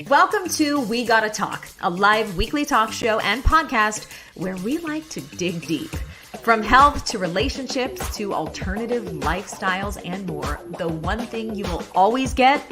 Welcome to We Gotta Talk, a live weekly talk show and podcast where we like to dig deep. From health to relationships to alternative lifestyles and more, the one thing you will always get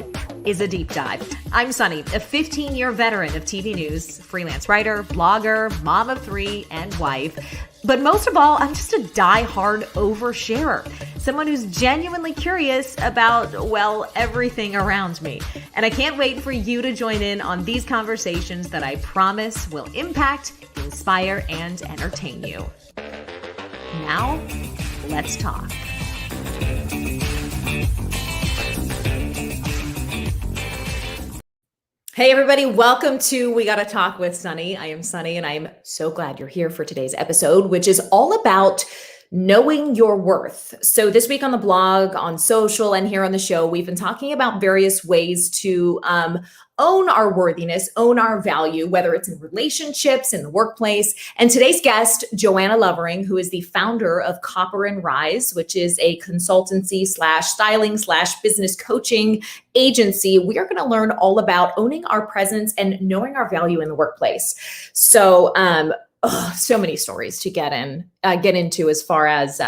is a deep dive. I'm Sunny, a 15-year veteran of TV news, freelance writer, blogger, mom of 3, and wife. But most of all, I'm just a die-hard oversharer, someone who's genuinely curious about, well, everything around me. And I can't wait for you to join in on these conversations that I promise will impact, inspire, and entertain you. Now, let's talk. Hey everybody, welcome to We Gotta Talk with Sunny. I am Sunny and I'm so glad you're here for today's episode, which is all about knowing your worth. So this week on the blog, on social, and here on the show, we've been talking about various ways to own our worthiness, own our value, whether it's in relationships, in the workplace. And today's guest, Joanna Lovering, who is the founder of Copper and Rise, which is a consultancy / styling / business coaching agency. We are going to learn all about owning our presence and knowing our value in the workplace. So, so many stories to get into as far as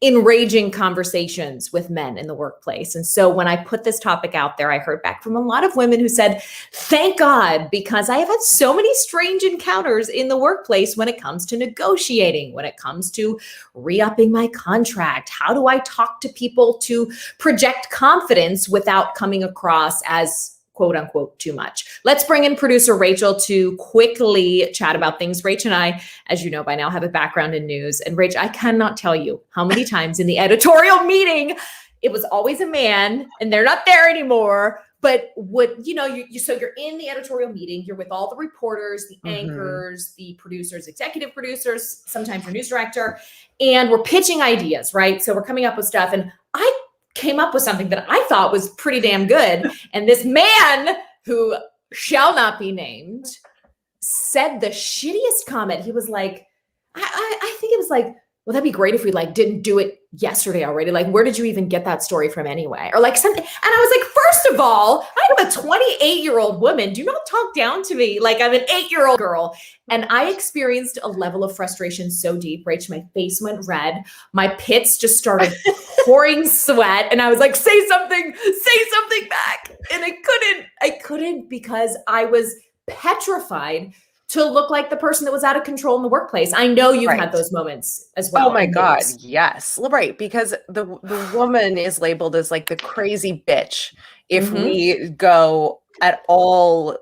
enraging conversations with men in the workplace. And so when I put this topic out there, I heard back from a lot of women who said, thank God, because I have had so many strange encounters in the workplace when it comes to negotiating, when it comes to re-upping my contract. How do I talk to people to project confidence without coming across as quote unquote too much? Let's bring in producer Rachel to quickly chat about things. Rach and I, as you know by now, have a background in news. And Rach, I cannot tell you how many times in the editorial meeting, it was always a man and they're not there anymore. But so you're in the editorial meeting, you're with all the reporters, the anchors, the producers, executive producers, sometimes your news director, and we're pitching ideas, right? So we're coming up with stuff. And I came up with something that I thought was pretty damn good. And this man, who shall not be named, said the shittiest comment. He was like, I think it was like, well, that'd be great if we didn't do it yesterday already. Like, where did you even get that story from anyway? Or like something. And I was like, first of all, I'm a 28-year-old woman. Do not talk down to me like I'm an 8-year-old girl. And I experienced a level of frustration so deep, Rach, my face went red. My pits just started pouring sweat. And I was like, say something back. And I couldn't because I was petrified to look like the person that was out of control in the workplace. I know you've had those moments as well. Oh my God, yes. Right, because the woman is labeled as like the crazy bitch if we go at all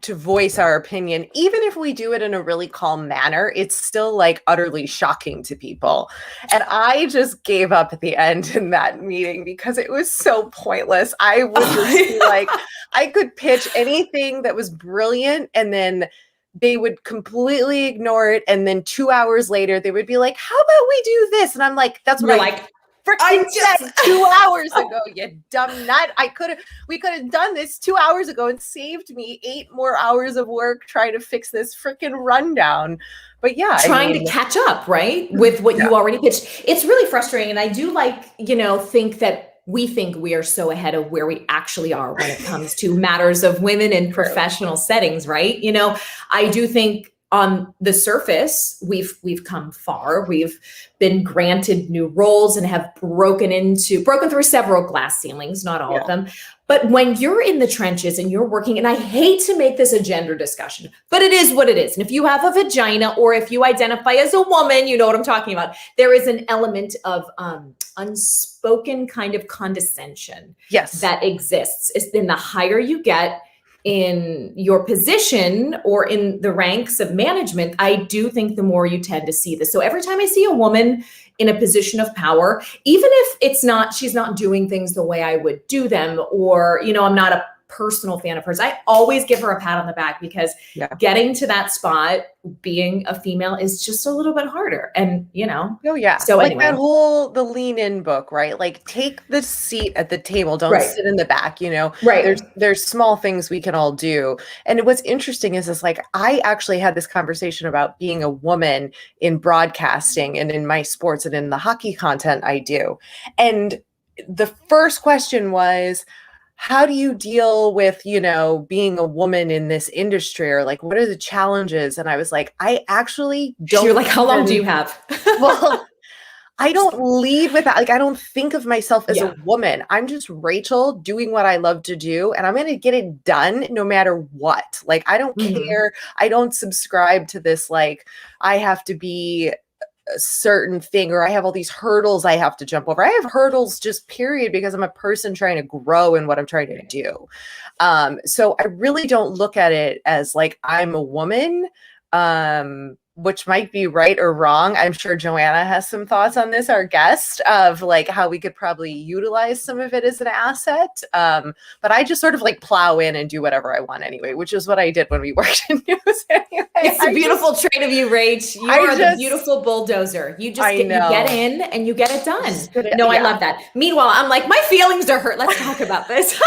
to voice our opinion. Even if we do it in a really calm manner, it's still utterly shocking to people. And I just gave up at the end in that meeting because it was so pointless. I would just be like, I could pitch anything that was brilliant and then they would completely ignore it. And then 2 hours later, they would be like, how about we do this? And I'm like, that's what I said 2 hours ago, you dumb nut. We could have done this 2 hours ago and saved me 8 more hours of work trying to fix this freaking rundown. But yeah, trying to catch up, right? With what you already pitched. It's really frustrating. And I do think that we think we are so ahead of where we actually are when it comes to matters of women in professional settings, right? I do think on the surface, we've come far. We've been granted new roles and have broken through several glass ceilings, not all of them. But when you're in the trenches and you're working, and I hate to make this a gender discussion, but it is what it is. And if you have a vagina or if you identify as a woman, you know what I'm talking about. There is an element of unspoken kind of condescension that exists. In the higher you get in your position or in the ranks of management, I do think the more you tend to see this. So every time I see a woman in a position of power, even if she's not doing things the way I would do them, or, I'm not a personal fan of hers. I always give her a pat on the back because getting to that spot, being a female, is just a little bit harder. And, Oh yeah. So like anyway. the Lean In book, right? Like take the seat at the table. Don't sit in the back, Right. There's small things we can all do. And what's interesting is like, I actually had this conversation about being a woman in broadcasting and in my sports and in the hockey content I do. And the first question was, how do you deal with, being a woman in this industry, or like, what are the challenges? And I was like, I actually don't. You're like, how long do you have? Well, I don't lead with that. Like, I don't think of myself as a woman. I'm just Rachel doing what I love to do, and I'm going to get it done no matter what. Like, I don't care. I don't subscribe to this, like, I have to be a certain thing, or I have all these hurdles I have to jump over. I have hurdles just period, because I'm a person trying to grow in what I'm trying to do. So I really don't look at it as like I'm a woman, which might be right or wrong. I'm sure Joanna has some thoughts on this, our guest, of like how we could probably utilize some of it as an asset. But I just sort of like plow in and do whatever I want anyway, which is what I did when we worked in news anyway. It's a beautiful trait of you, Rach. You are the beautiful bulldozer. You just you get in and you get it done. I love that. Meanwhile, I'm like, my feelings are hurt. Let's talk about this.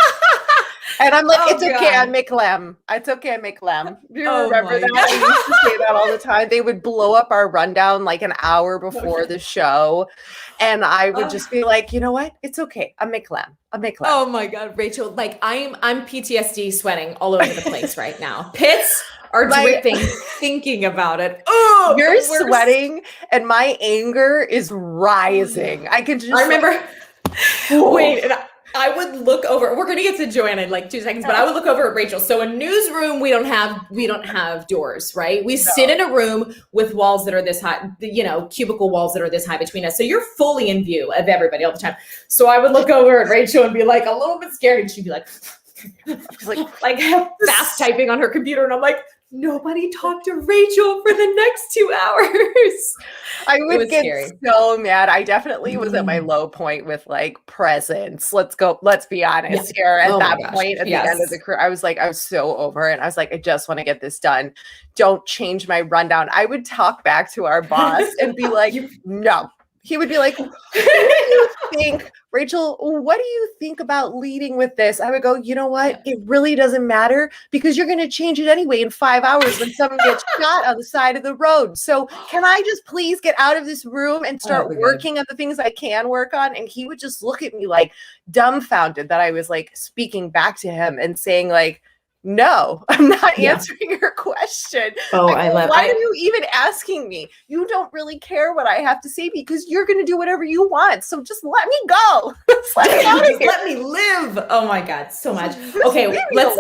And I'm like, it's okay, I make lamb. It's okay, I make lamb. Do you remember that? I used to say that all the time. They would blow up our rundown like an hour before the show. And I would just be like, you know what? It's okay. I make lamb. I make lamb. Oh my God, Rachel. Like I'm PTSD sweating all over the place right now. Pits are dripping thinking about it. Oh, you're sweating and my anger is rising. I can just remember. Wait, and I would look over. We're going to get to Joanna in like 2 seconds, but I would look over at Rachel. So a newsroom, we don't have doors, right? We sit in a room with walls that are this high, cubicle walls that are this high between us. So you're fully in view of everybody all the time. So I would look over at Rachel and be like a little bit scared, and she'd be like fast typing on her computer, and I'm like, nobody talked to Rachel for the next 2 hours. I would get so mad. I definitely was at my low point with like presence. Let's be honest here. At that point, at the end of the career, I was so over it. I was like, I just want to get this done. Don't change my rundown. I would talk back to our boss and be like, no. He would be like, what do you think, Rachel, what do you think about leading with this? I would go, you know what? It really doesn't matter, because you're going to change it anyway in 5 hours when someone gets shot on the side of the road. So can I just please get out of this room and start working on the things I can work on? And he would just look at me like dumbfounded that I was like speaking back to him and saying like, no, I'm not answering your question. Why are you even asking me? You don't really care what I have to say because you're going to do whatever you want. So just let me go. Let me live. Oh my God, so much. Okay, let's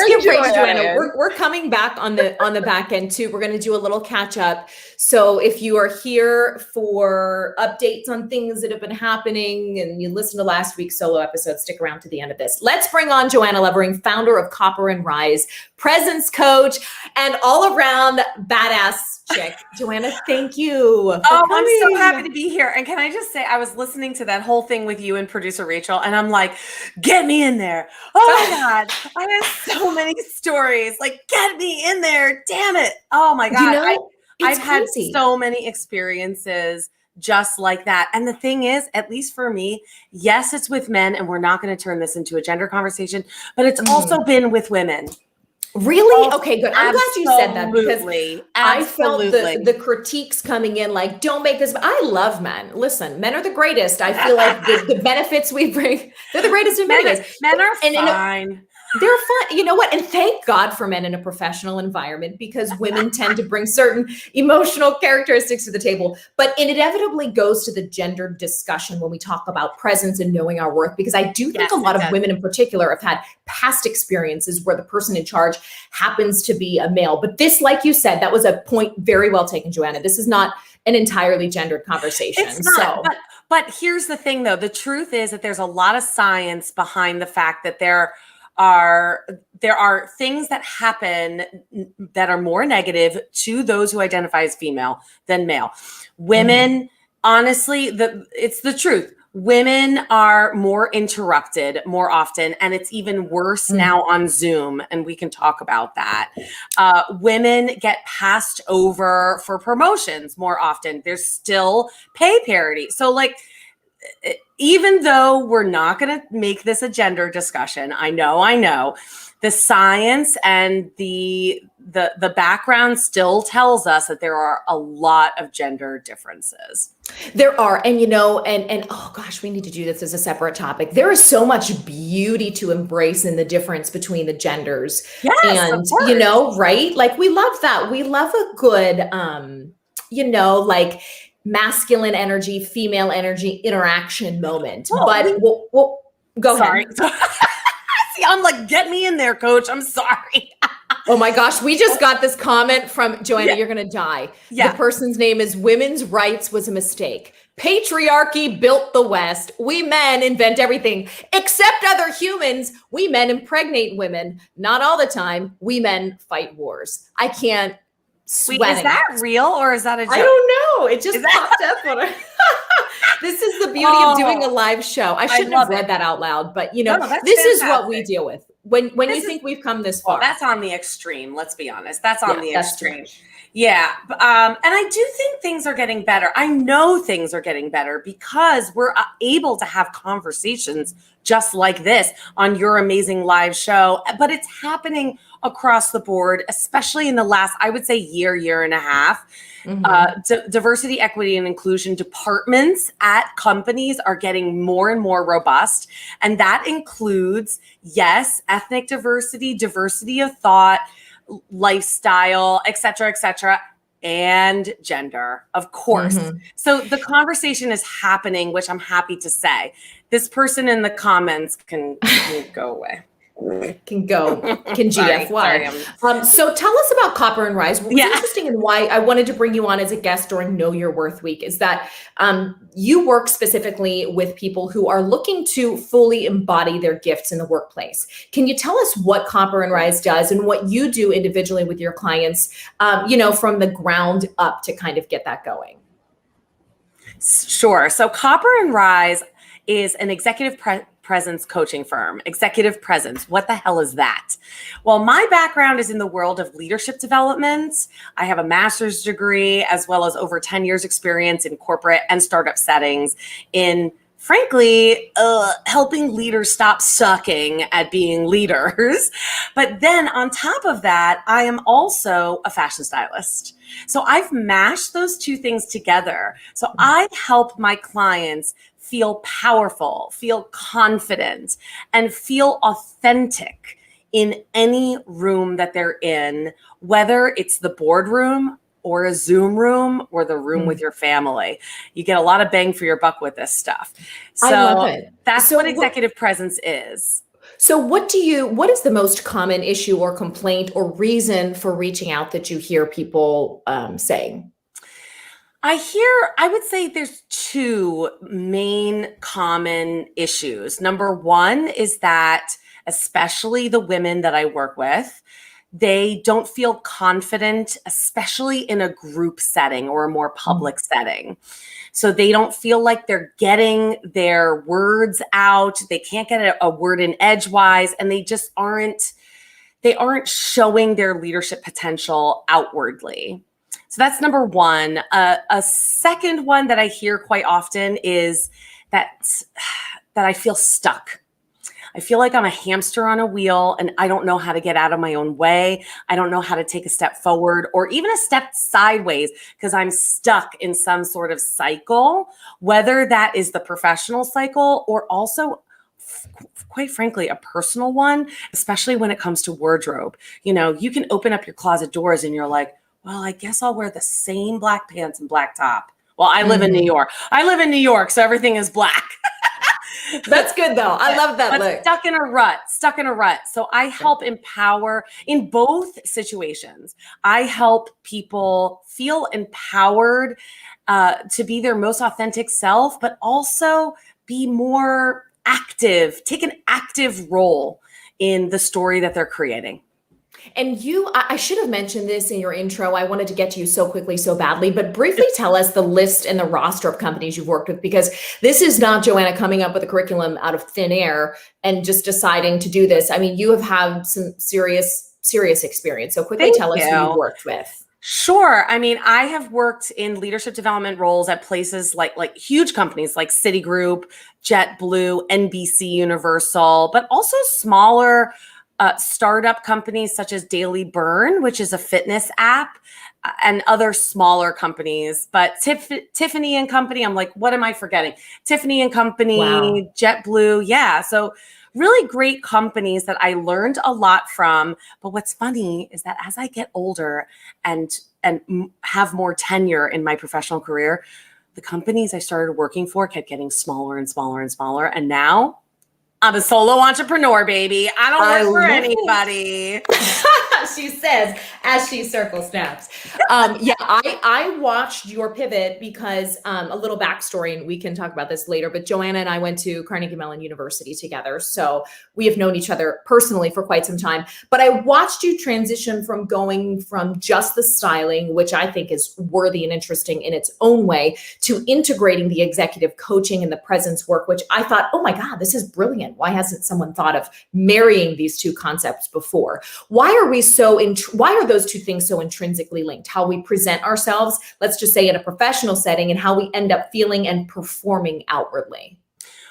get Joanna. We're coming back on the back end too. We're going to do a little catch up. So if you are here for updates on things that have been happening and you listen to last week's solo episode, stick around to the end of this. Let's bring on Joanna Lovering, founder of Copper and Rise, presence coach, and all around badass chick. Joanna, thank you. Oh, I'm so happy to be here. And can I just say, I was listening to that whole thing with you and producer Rachel, and I'm like, get me in there. Oh my God. I have so many stories. Like, get me in there. Damn it. Oh my God. I've had so many experiences just like that. And the thing is, at least for me, yes, it's with men, and we're not going to turn this into a gender conversation, but it's also been with women. Really? Okay, good. I'm glad you said that, because I felt the critiques coming in like, don't make this. I love men. Listen, men are the greatest. I feel like the benefits we bring, they're the greatest in many ways. Men are fine. They're fun. You know what? And thank God for men in a professional environment, because women tend to bring certain emotional characteristics to the table. But it inevitably goes to the gender discussion when we talk about presence and knowing our worth, because I do think a lot of women in particular have had past experiences where the person in charge happens to be a male. But this, like you said, that was a point very well taken, Joanna. This is not an entirely gendered conversation. It's not, but here's the thing, though. The truth is that there's a lot of science behind the fact that there are things that happen that are more negative to those who identify as female than male. Women, honestly, it's the truth. Women are more interrupted more often, and it's even worse now on Zoom, and we can talk about that. Women get passed over for promotions more often. There's still pay parity. So like, even though we're not going to make this a gender discussion, I know, the science and the background still tells us that there are a lot of gender differences. There are, and and oh gosh, we need to do this as a separate topic. There is so much beauty to embrace in the difference between the genders. Yes, And of course. right? Like we love that. We love a good like masculine energy, female energy interaction moment. Well, But we'll go ahead. See, I'm like, get me in there, coach. I'm sorry. Oh my gosh, we just got this comment from Joanna, you're going to die. Yeah. The person's name is Women's Rights Was a Mistake. Patriarchy built the West. We men invent everything except other humans. We men impregnate women. Not all the time. We men fight wars. I can't sweat. Wait, is that real or is that a joke? I don't know. It just popped up when I... This is the beauty of doing a live show. I shouldn't have read that out loud, but this is what we deal with. When you think we've come this far. Well, that's on the extreme. Let's be honest. That's on the extreme. Yeah. And I do think things are getting better. I know things are getting better because we're able to have conversations just like this on your amazing live show. But it's happening across the board, especially in the last, I would say, year and a half. Diversity, equity, and inclusion departments at companies are getting more and more robust. And that includes, yes, ethnic diversity, diversity of thought, lifestyle, et cetera, and gender, of course. So the conversation is happening, which I'm happy to say. This person in the comments can go away. Can GFY. So tell us about Copper and Rise. What's interesting and why I wanted to bring you on as a guest during Know Your Worth Week is that you work specifically with people who are looking to fully embody their gifts in the workplace. Can you tell us what Copper and Rise does and what you do individually with your clients, from the ground up to kind of get that going? Sure. So Copper and Rise is an executive presence coaching firm. Executive presence. What the hell is that? Well, my background is in the world of leadership development. I have a master's degree as well as over 10 years experience in corporate and startup settings in, frankly, helping leaders stop sucking at being leaders. But then on top of that, I am also a fashion stylist. So I've mashed those two things together. So I help my clients feel powerful, feel confident, and feel authentic in any room that they're in, whether it's the boardroom or a Zoom room or the room with your family. You get a lot of bang for your buck with this stuff. So I love it. That's what executive presence is. So what is the most common issue or complaint or reason for reaching out that you hear people saying? I would say there's two main common issues. Number one is that, especially the women that I work with, they don't feel confident, especially in a group setting or a more public setting. So they don't feel like they're getting their words out. They can't get a word in edgewise, and they just aren't showing their leadership potential outwardly. So that's number one. A second one that I hear quite often is that I feel stuck. I feel like I'm a hamster on a wheel and I don't know how to get out of my own way. I don't know how to take a step forward or even a step sideways because I'm stuck in some sort of cycle, whether that is the professional cycle or also, quite frankly, a personal one, especially when it comes to wardrobe. You can open up your closet doors and you're like, well, I guess I'll wear the same black pants and black top. Well, I live in New York. So everything is black. That's good though. I love that look. Stuck in a rut. So I help empower in both situations. I help people feel empowered to be their most authentic self, but also be more active, take an active role in the story that they're creating. And I should have mentioned this in your intro. I wanted to get to you so quickly, so badly, but briefly tell us the list and the roster of companies you've worked with, because this is not Joanna coming up with a curriculum out of thin air and just deciding to do this. I mean, you have had some serious experience. So quickly tell us who you've worked with. Sure. I mean, I have worked in leadership development roles at places like huge companies like Citigroup, JetBlue, NBC Universal, but also smaller startup companies such as Daily Burn, which is a fitness app, and other smaller companies. But Tiffany and Company, I'm like, what am I forgetting? Tiffany and Company, wow. JetBlue. Yeah. So really great companies that I learned a lot from. But what's funny is that as I get older and have more tenure in my professional career, the companies I started working for kept getting smaller and smaller and smaller. And now I'm a solo entrepreneur, baby. I don't work for anybody. She says as she circle snaps. I watched your pivot because a little backstory, and we can talk about this later, but Joanna and I went to Carnegie Mellon University together. So we have known each other personally for quite some time, but I watched you transition from going from just the styling, which I think is worthy and interesting in its own way, to integrating the executive coaching and the presence work, which I thought, oh my God, this is brilliant. Why hasn't someone thought of marrying these two concepts before? Why are those two things so intrinsically linked? How we present ourselves, let's just say in a professional setting, and how we end up feeling and performing outwardly.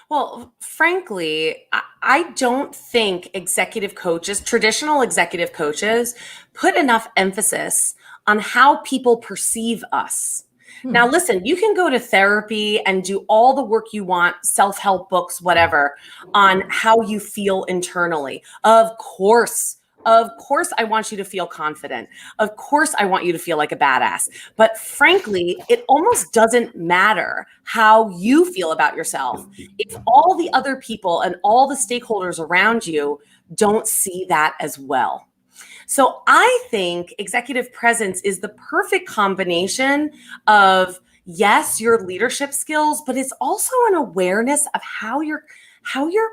Well, frankly, I don't think traditional executive coaches, put enough emphasis on how people perceive us. Now, listen, you can go to therapy and do all the work you want, self-help books, whatever, on how you feel internally. Of course, I want you to feel confident. Of course, I want you to feel like a badass. But frankly, it almost doesn't matter how you feel about yourself if all the other people and all the stakeholders around you don't see that as well. So I think executive presence is the perfect combination of, yes, your leadership skills, but it's also an awareness of how you're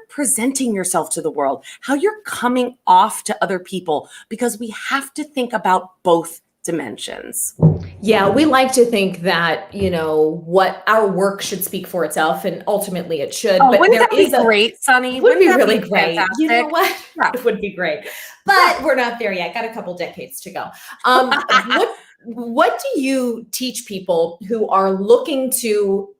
presenting yourself to the world, how you're coming off to other people, because we have to think about both dimensions. Yeah, we like to think that, what our work should speak for itself, and ultimately it should. Oh, but wouldn't that be great, Sunny? It would be really great. Fantastic? You know what? Yeah. It would be great. But we're not there yet. Got a couple decades to go. What do you teach people who are looking to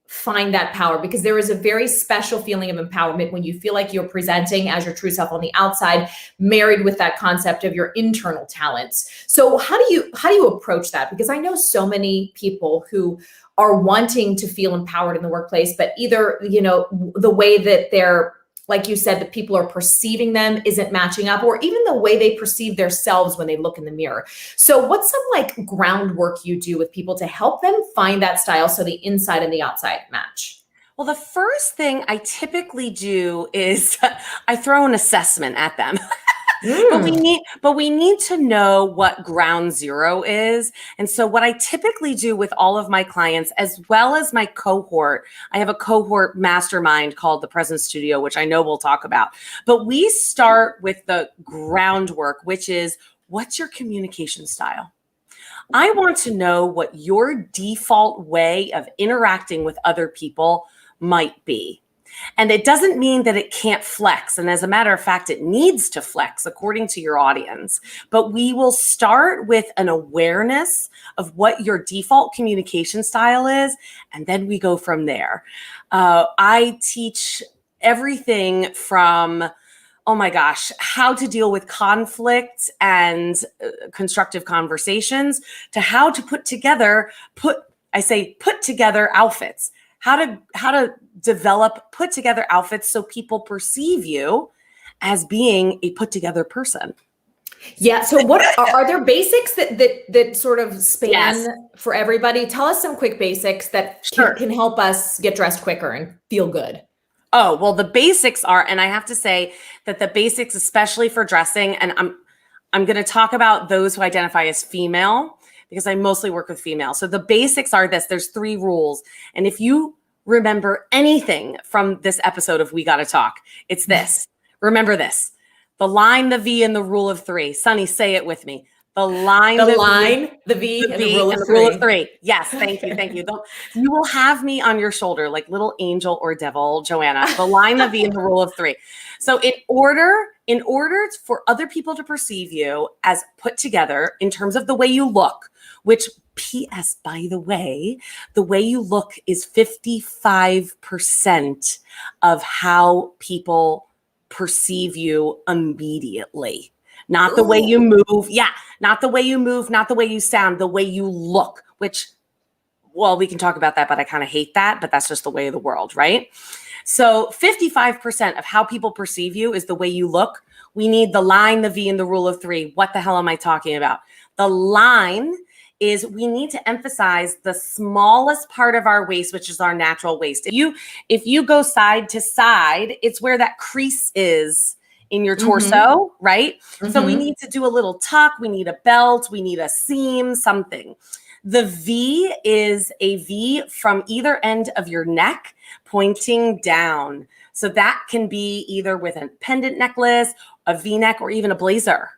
find that power? Because there is a very special feeling of empowerment when you feel like you're presenting as your true self on the outside, married with that concept of your internal talents. So how do you approach that? Because I know so many people who are wanting to feel empowered in the workplace, but either, the way that they're, like you said, that people are perceiving them isn't matching up, or even the way they perceive themselves when they look in the mirror. So what's some groundwork you do with people to help them find that style so the inside and the outside match? Well, the first thing I typically do is I throw an assessment at them. But we need to know what ground zero is. And so what I typically do with all of my clients, as well as my cohort, I have a cohort mastermind called the Presence Studio, which I know we'll talk about. But we start with the groundwork, which is, what's your communication style? I want to know what your default way of interacting with other people might be. And it doesn't mean that it can't flex. And as a matter of fact, it needs to flex according to your audience. But we will start with an awareness of what your default communication style is. And then we go from there. I teach everything from, oh my gosh, how to deal with conflict and constructive conversations, to how to put together outfits. How to develop put together outfits so people perceive you as being a put together person. Yeah. So what are there basics that sort of span for everybody? Tell us some quick basics that can help us get dressed quicker and feel good. Oh, well, the basics are, and I have to say that the basics, especially for dressing, and I'm going to talk about those who identify as female, because I mostly work with females. So the basics are this: there's 3 rules. And if you remember anything from this episode of We Gotta Talk, it's this. Remember this: The line, the V, and the rule of three. Sunny, say it with me. The line, The the line, V, the V, and the V, rule and of the rule of three. three. Yes, thank you, thank you. You will have me on your shoulder like little angel or devil, Joanna. The line, the V, and the rule of three. So in order for other people to perceive you as put together in terms of the way you look, which P.S. by the way you look is 55% of how people perceive you immediately. Not the way you move. Yeah. Not the way you move, not the way you sound, the way you look, which, well, we can talk about that, but I kind of hate that, but that's just the way of the world, right? So 55% of how people perceive you is the way you look. We need the line, the V, and the rule of three. What the hell am I talking about? The line is we need to emphasize the smallest part of our waist, which is our natural waist. If you go side to side, it's where that crease is in your torso, right? So we need to do a little tuck. We need a belt. We need a seam, something. The V is a V from either end of your neck pointing down. So that can be either with a pendant necklace, a V-neck, or even a blazer.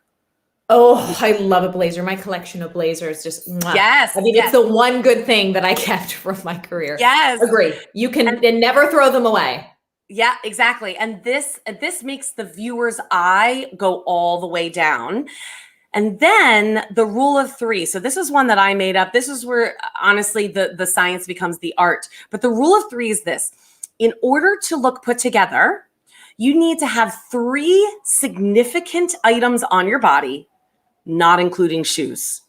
Oh, I love a blazer. My collection of blazers just, mwah. Yes. I mean, it's the one good thing that I kept from my career. Yes. Agree. You can never throw them away. Yeah, exactly. And this makes the viewer's eye go all the way down. And then the rule of three. So this is one that I made up. This is where honestly the science becomes the art. But the rule of three is this. In order to look put together, you need to have 3 significant items on your body, not including shoes.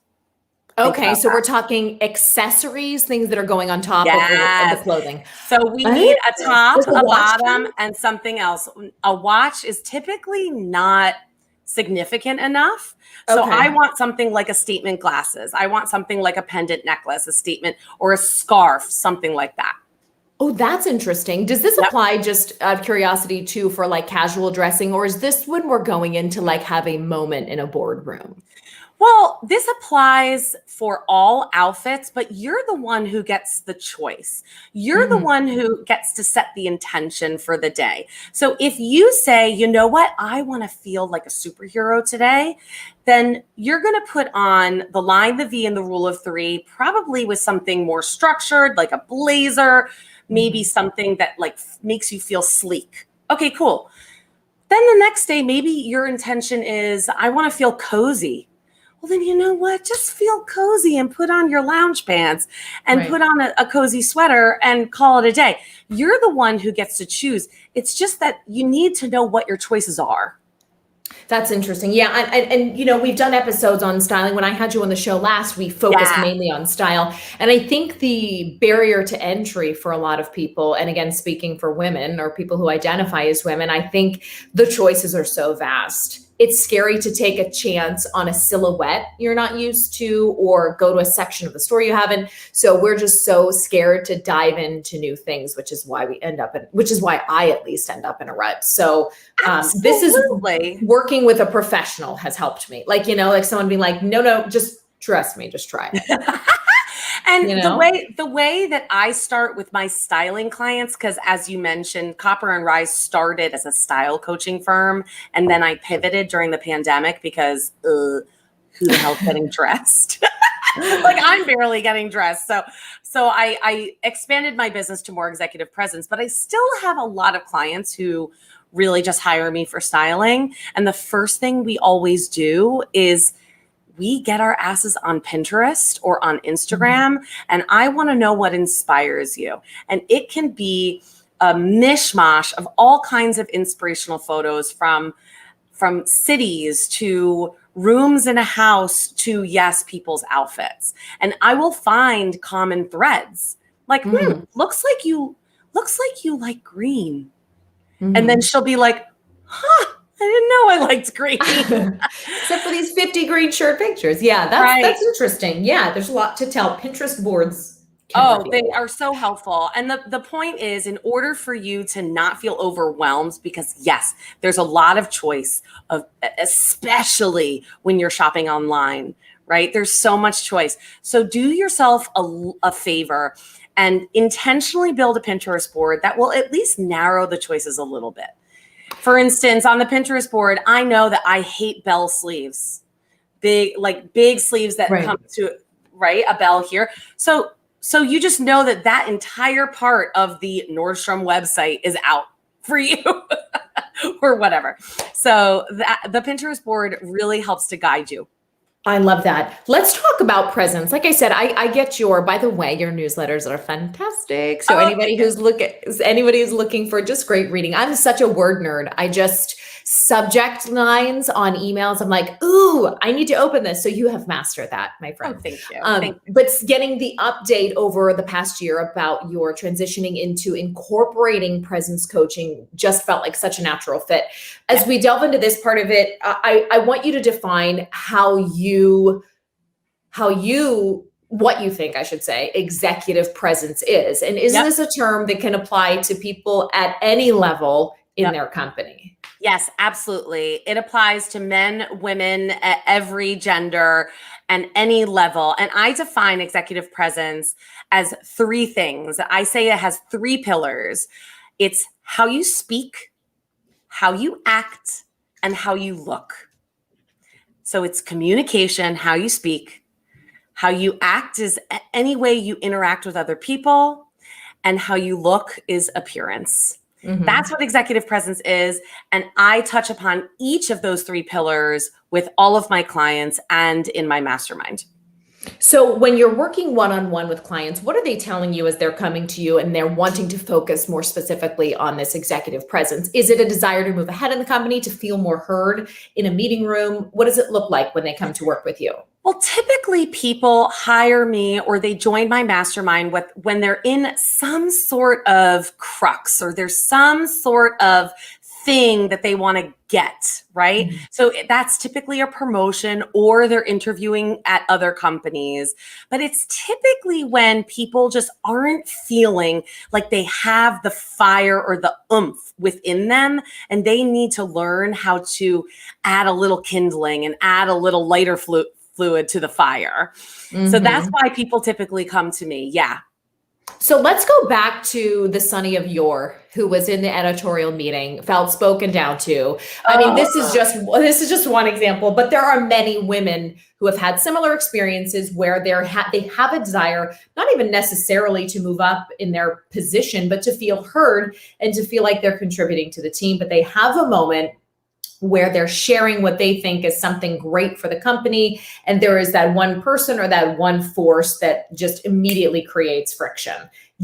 Okay, so we're talking accessories, things that are going on top of the clothing. So we need a top, a bottom, and something else. A watch is typically not significant enough. So I want something like a statement glasses. I want something like a pendant necklace, a statement, or a scarf, something like that. Oh, that's interesting. Does this apply just out of curiosity too for like casual dressing, or is this when we're going into like have a moment in a boardroom? Well, this applies for all outfits, but you're the one who gets the choice. You're the one who gets to set the intention for the day. So if you say, you know what, I want to feel like a superhero today, then you're going to put on the line, the V, and the rule of three, probably with something more structured, like a blazer, maybe something that like makes you feel sleek. Okay, cool. Then the next day, maybe your intention is, I want to feel cozy. Well, then you know what? Just feel cozy and put on your lounge pants and put on a cozy sweater and call it a day. You're the one who gets to choose. It's just that you need to know what your choices are. That's interesting. Yeah. And you know, we've done episodes on styling. When I had you on the show last, we focused mainly on style. And I think the barrier to entry for a lot of people, and again, speaking for women or people who identify as women, I think the choices are so vast. It's scary to take a chance on a silhouette you're not used to, or go to a section of the store you haven't. So we're just so scared to dive into new things, which is why I at least end up in a rut. So this is working with a professional has helped me. Like, you know, like someone being like, no, just trust me, just try it. And the way that I start with my styling clients, because as you mentioned, Copper and Rise started as a style coaching firm, and then I pivoted during the pandemic because who the hell's getting dressed? Like I'm barely getting dressed. So I expanded my business to more executive presence, but I still have a lot of clients who really just hire me for styling. And the first thing we always do is we get our asses on Pinterest or on Instagram, and I want to know what inspires you. And it can be a mishmash of all kinds of inspirational photos from cities to rooms in a house to, yes, people's outfits. And I will find common threads. Like, looks like you like green. And then she'll be like, huh, I didn't know I liked green. Except for these 50 green shirt pictures. Yeah, that's interesting. Yeah, there's a lot to tell. Pinterest boards. They are so helpful. And the point is, in order for you to not feel overwhelmed, because yes, there's a lot of choice, especially when you're shopping online, right? There's so much choice. So do yourself a favor and intentionally build a Pinterest board that will at least narrow the choices a little bit. For instance, on the Pinterest board, I know that I hate bell sleeves, big sleeves that Right. come to a bell here. So you just know that entire part of the Nordstrom website is out for you or whatever. So the Pinterest board really helps to guide you. I love that. Let's talk about presence. Like I said, I get by the way, your newsletters are fantastic. So anybody who's looking for just great reading. I'm such a word nerd. I just subject lines on emails. I'm like, ooh, I need to open this. So you have mastered that, my friend. Oh, thank you. But getting the update over the past year about your transitioning into incorporating presence coaching just felt like such a natural fit. As we delve into this part of it, I want you to define what you think, I should say, executive presence is. And is this a term that can apply to people at any level in their company? Yes, absolutely. It applies to men, women, at every gender and any level. And I define executive presence as three things. I say it has three pillars. It's how you speak, how you act, and how you look. So it's communication, how you speak, how you act is any way you interact with other people, and how you look is appearance. Mm-hmm. That's what executive presence is. And I touch upon each of those three pillars with all of my clients and in my mastermind. So when you're working one-on-one with clients, what are they telling you as they're coming to you and they're wanting to focus more specifically on this executive presence? Is it a desire to move ahead in the company, to feel more heard in a meeting room? What does it look like when they come to work with you? Well, typically people hire me or they join my mastermind when they're in some sort of crux or there's some sort of thing that they want to get, right? Mm-hmm. So that's typically a promotion or they're interviewing at other companies. But it's typically when people just aren't feeling like they have the fire or the oomph within them and they need to learn how to add a little kindling and add a little lighter fluid to the fire. Mm-hmm. So that's why people typically come to me. Yeah. So let's go back to the Sunny of yore, who was in the editorial meeting, felt spoken down to. I mean, this is just one example, but there are many women who have had similar experiences where they have a desire, not even necessarily to move up in their position, but to feel heard and to feel like they're contributing to the team. But they have a moment where they're sharing what they think is something great for the company. And there is that one person or that one force that just immediately creates friction.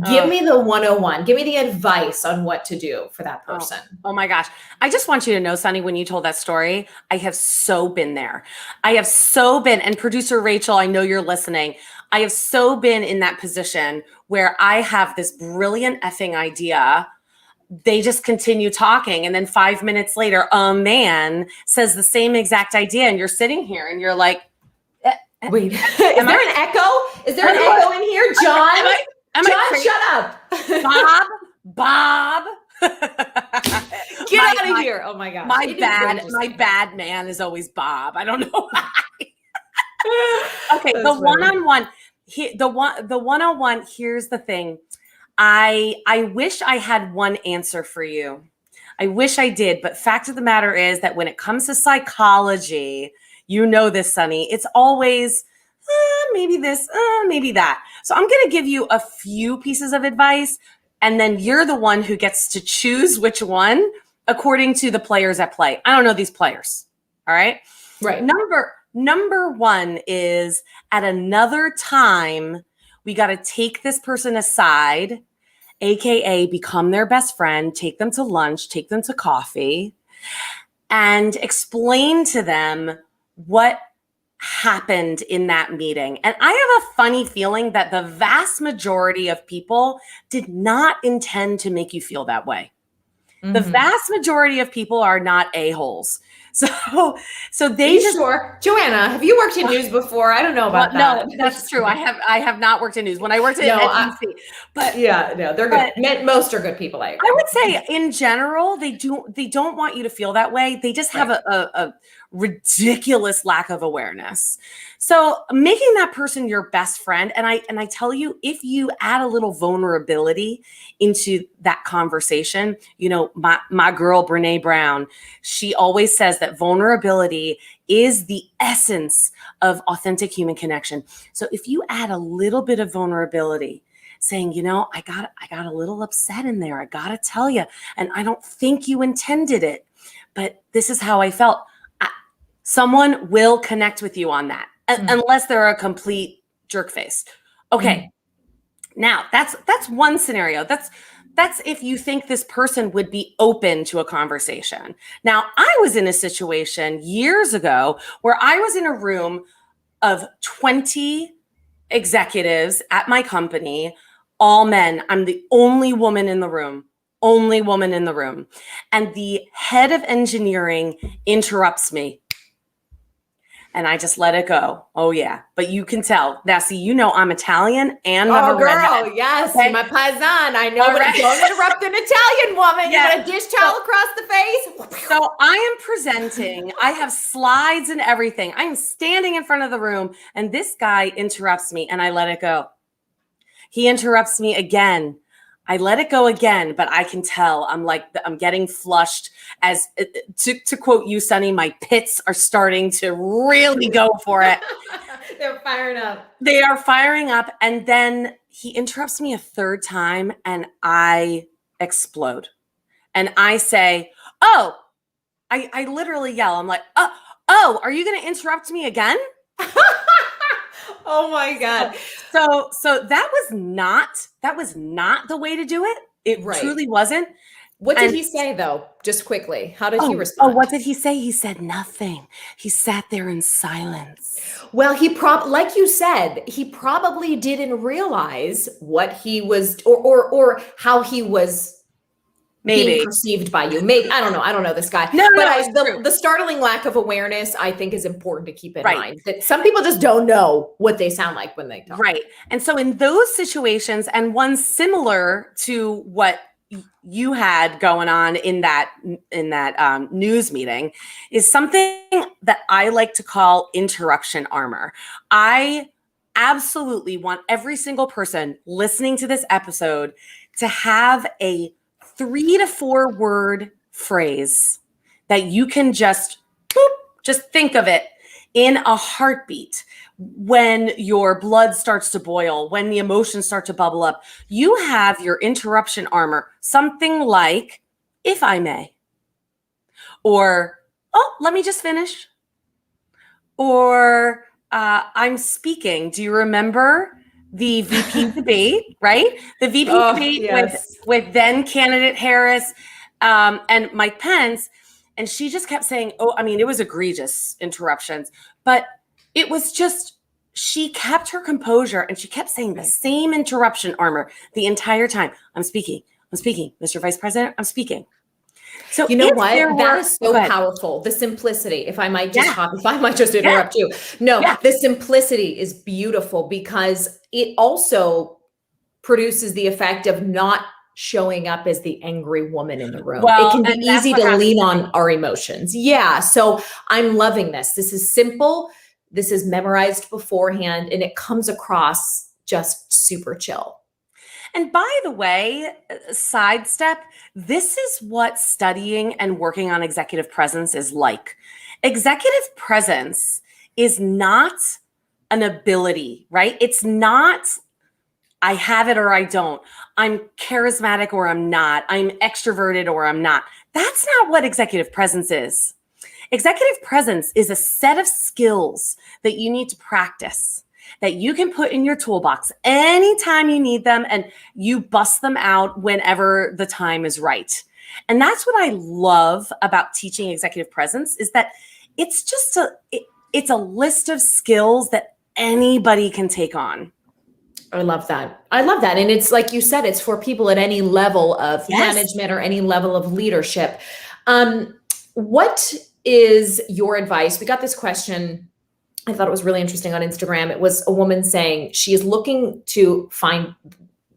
Give me the 101. Give me the advice on what to do for that person. Oh my gosh. I just want you to know, Sunny, when you told that story, I have so been there. I have so been, and producer Rachel, I know you're listening. I have so been in that position where I have this brilliant effing idea. They just continue talking. And then 5 minutes later, a man says the same exact idea. And you're sitting here and you're like, wait, is there an echo? Is there an echo in here? John, John, shut up. Bob. Get out of here. Oh my gosh. My bad man is always Bob. I don't know why. Okay. The one-on-one, the 101, here's the thing. I wish I had one answer for you. I wish I did. But fact of the matter is that when it comes to psychology, you know this, Sunny, it's always maybe this, maybe that. So I'm going to give you a few pieces of advice, and then you're the one who gets to choose which one according to the players at play. I don't know these players. All right. Right. Number one is at another time, we got to take this person aside, AKA become their best friend, take them to lunch, take them to coffee, and explain to them what happened in that meeting. And I have a funny feeling that the vast majority of people did not intend to make you feel that way. Mm-hmm. The vast majority of people are not a-holes. So they just sure. Joanna, have you worked in news before? I don't know about that. No, that's true. I have not worked in news. When I worked at NBC, but yeah, no, they're good. Most are good people. I would say in general, they don't want you to feel that way. They just have a ridiculous lack of awareness. So making that person your best friend, and I tell you, if you add a little vulnerability into that conversation, you know, my girl Brene Brown, she always says that vulnerability is the essence of authentic human connection. So if you add a little bit of vulnerability, saying, you know, I got a little upset in there, I gotta tell you, and I don't think you intended it, but this is how I felt. Someone will connect with you on that, unless they're a complete jerk face. Okay. Now that's one scenario. That's if you think this person would be open to a conversation. Now, I was in a situation years ago where I was in a room of 20 executives at my company, all men. I'm the only woman in the room. And the head of engineering interrupts me. And I just let it go. Oh, yeah. But you can tell. Now, see, you know I'm Italian and I'm a redhead. Yes. Okay? My paisan. I know, All but right. don't interrupt an Italian woman. Yeah. You got a dish towel across the face. So I am presenting. I have slides and everything. I am standing in front of the room, and this guy interrupts me, and I let it go. He interrupts me again. I let it go again, but I can tell I'm getting flushed. As to quote you, Sunny, my pits are starting to really go for it. They're firing up. They are firing up. And then he interrupts me a third time and I explode. And I say, oh, I literally yell. I'm like, oh, are you going to interrupt me again? Oh my God. So that was not the way to do it. It truly wasn't. What did he say though? Just quickly. How did he respond? Oh, what did he say? He said nothing. He sat there in silence. Well, like you said, he probably didn't realize what he was or how he was being perceived by you. Maybe. I don't know this guy. The startling lack of awareness, I think, is important to keep in mind. That some people just don't know what they sound like when they talk. Right. And so in those situations, and one similar to what you had going on in that news meeting, is something that I like to call interruption armor. I absolutely want every single person listening to this episode to have a 3 to 4 word phrase that you can just think of it in a heartbeat. When your blood starts to boil, when the emotions start to bubble up, you have your interruption armor, something like, if I may, or, oh, let me just finish, or I'm speaking. Do you remember the VP debate, right? The VP debate with then candidate Harris and Mike Pence. And she just kept saying, it was egregious interruptions, but it was just, she kept her composure and she kept saying the same interruption armor the entire time. I'm speaking, Mr. Vice President, I'm speaking. So you know what? That is so powerful. The simplicity, if I might just interrupt you. No, the simplicity is beautiful because it also produces the effect of not showing up as the angry woman in the room. Well, it can be easy to lean on our emotions. Yeah. So I'm loving this. This is simple. This is memorized beforehand and it comes across just super chill. And by the way, sidestep, this is what studying and working on executive presence is like. Executive presence is not an ability, right? It's not, I have it or I don't. I'm charismatic or I'm not. I'm extroverted or I'm not. That's not what executive presence is. Executive presence is a set of skills that you need to practice, that you can put in your toolbox anytime you need them, and you bust them out whenever the time is right. And that's what I love about teaching executive presence, is that it's just it's a list of skills that anybody can take on. I love that. And it's like you said, it's for people at any level of management or any level of leadership. What is your advice? We got this question. I thought it was really interesting on Instagram. It was a woman saying she is looking to find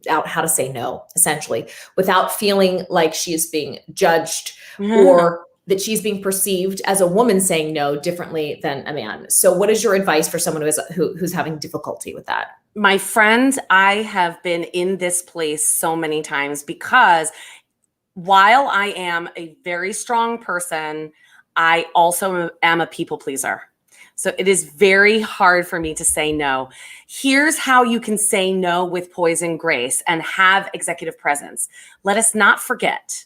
out how to say no, essentially, without feeling like she is being judged or that she's being perceived as a woman saying no differently than a man. So what is your advice for someone who's having difficulty with that? My friend, I have been in this place so many times because while I am a very strong person, I also am a people pleaser. So it is very hard for me to say no. Here's how you can say no with poise and grace and have executive presence. Let us not forget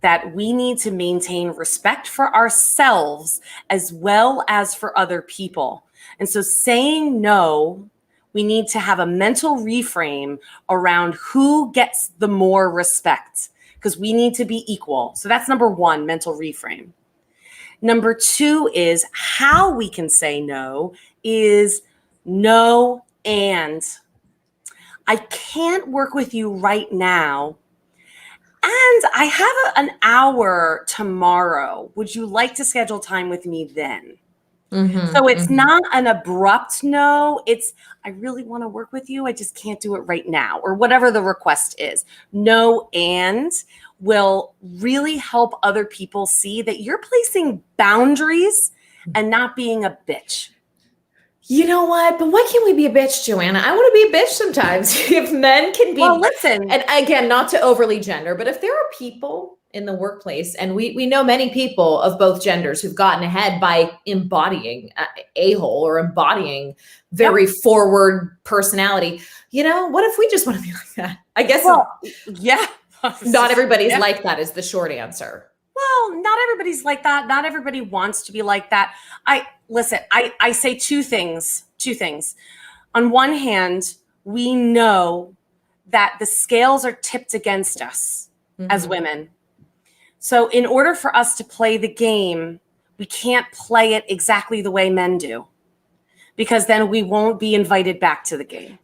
that we need to maintain respect for ourselves as well as for other people. And so saying no, we need to have a mental reframe around who gets the more respect, because we need to be equal. So that's number one, mental reframe. Number two is how we can say no is no and. I can't work with you right now, and I have an hour tomorrow. Would you like to schedule time with me then? So it's not an abrupt no. It's, I really want to work with you. I just can't do it right now, or whatever the request is. No and will really help other people see that you're placing boundaries and not being a bitch. You know what? But why can't we be a bitch, Joanna? I want to be a bitch sometimes. If men can be, Well, listen. and again, not to overly gender, but if there are people in the workplace, and we know many people of both genders who've gotten ahead by embodying a-hole or embodying very forward personality. You know, what if we just want to be like that? I guess not everybody's like that is the short answer. Well, not everybody's like that. Not everybody wants to be like that. I say two things. On one hand, we know that the scales are tipped against us as women. So in order for us to play the game, we can't play it exactly the way men do, because then we won't be invited back to the game.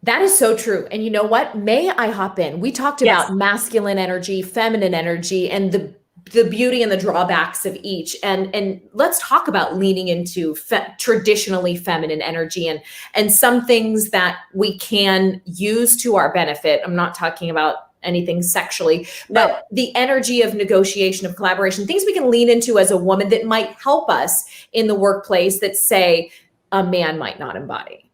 That is so true. And you know what? May I hop in? We talked about masculine energy, feminine energy, and the beauty and the drawbacks of each. And let's talk about leaning into traditionally feminine energy and some things that we can use to our benefit. I'm not talking about anything sexually, but the energy of negotiation, of collaboration, things we can lean into as a woman that might help us in the workplace that, say, a man might not embody.